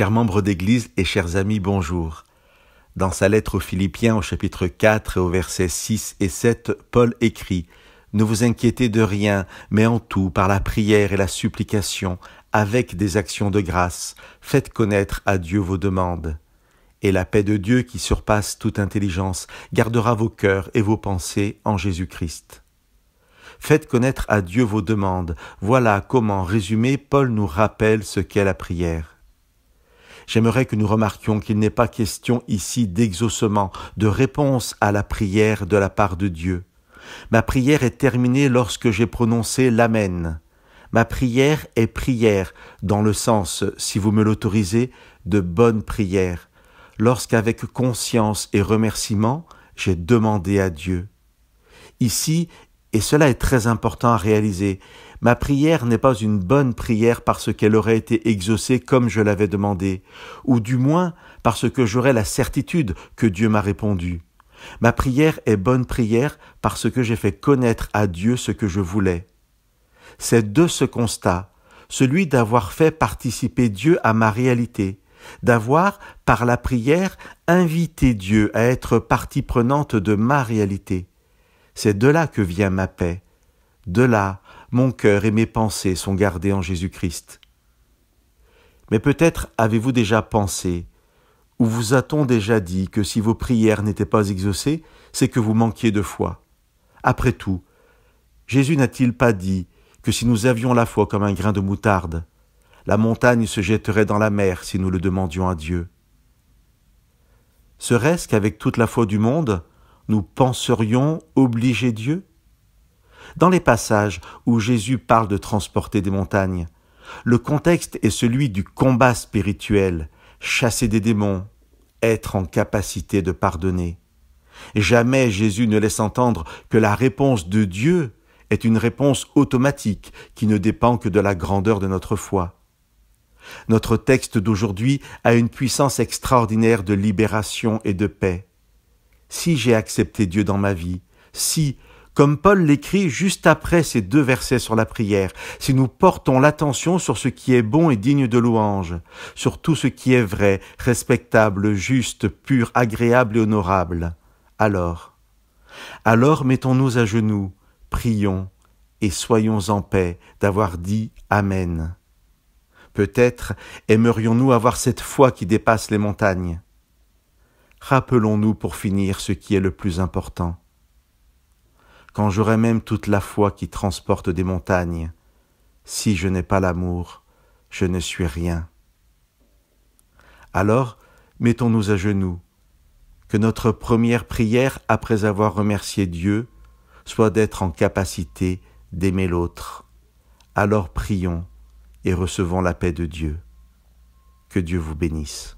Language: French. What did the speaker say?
Chers membres d'Église et chers amis, bonjour. Dans sa lettre aux Philippiens au chapitre 4 et au versets 6 et 7, Paul écrit « Ne vous inquiétez de rien, mais en tout, par la prière et la supplication, avec des actions de grâce, faites connaître à Dieu vos demandes. Et la paix de Dieu qui surpasse toute intelligence gardera vos cœurs et vos pensées en Jésus-Christ. » Faites connaître à Dieu vos demandes. Voilà comment, résumé, Paul nous rappelle ce qu'est la prière. J'aimerais que nous remarquions qu'il n'est pas question ici d'exaucement, de réponse à la prière de la part de Dieu. Ma prière est terminée lorsque j'ai prononcé l'Amen. Ma prière est prière, dans le sens, si vous me l'autorisez, de bonne prière, lorsqu'avec conscience et remerciement, j'ai demandé à Dieu. Ici, et cela est très important à réaliser, ma prière n'est pas une bonne prière parce qu'elle aurait été exaucée comme je l'avais demandé, ou du moins parce que j'aurais la certitude que Dieu m'a répondu. Ma prière est bonne prière parce que j'ai fait connaître à Dieu ce que je voulais. C'est de ce constat, celui d'avoir fait participer Dieu à ma réalité, d'avoir, par la prière, invité Dieu à être partie prenante de ma réalité. C'est de là que vient ma paix. De là, mon cœur et mes pensées sont gardés en Jésus-Christ. Mais peut-être avez-vous déjà pensé, ou vous a-t-on déjà dit que si vos prières n'étaient pas exaucées, c'est que vous manquiez de foi. Après tout, Jésus n'a-t-il pas dit que si nous avions la foi comme un grain de moutarde, la montagne se jetterait dans la mer si nous le demandions à Dieu? Serait-ce qu'avec toute la foi du monde, nous penserions obliger Dieu? Dans les passages où Jésus parle de transporter des montagnes, le contexte est celui du combat spirituel, chasser des démons, être en capacité de pardonner. Jamais Jésus ne laisse entendre que la réponse de Dieu est une réponse automatique qui ne dépend que de la grandeur de notre foi. Notre texte d'aujourd'hui a une puissance extraordinaire de libération et de paix. Si j'ai accepté Dieu dans ma vie, si, comme Paul l'écrit juste après ces 2 versets sur la prière, si nous portons l'attention sur ce qui est bon et digne de louange, sur tout ce qui est vrai, respectable, juste, pur, agréable et honorable, alors mettons-nous à genoux, prions et soyons en paix d'avoir dit Amen. Peut-être aimerions-nous avoir cette foi qui dépasse les montagnes. Rappelons-nous pour finir ce qui est le plus important. Quand j'aurai même toute la foi qui transporte des montagnes, si je n'ai pas l'amour, je ne suis rien. Alors, mettons-nous à genoux, que notre première prière après avoir remercié Dieu soit d'être en capacité d'aimer l'autre. Alors prions et recevons la paix de Dieu. Que Dieu vous bénisse.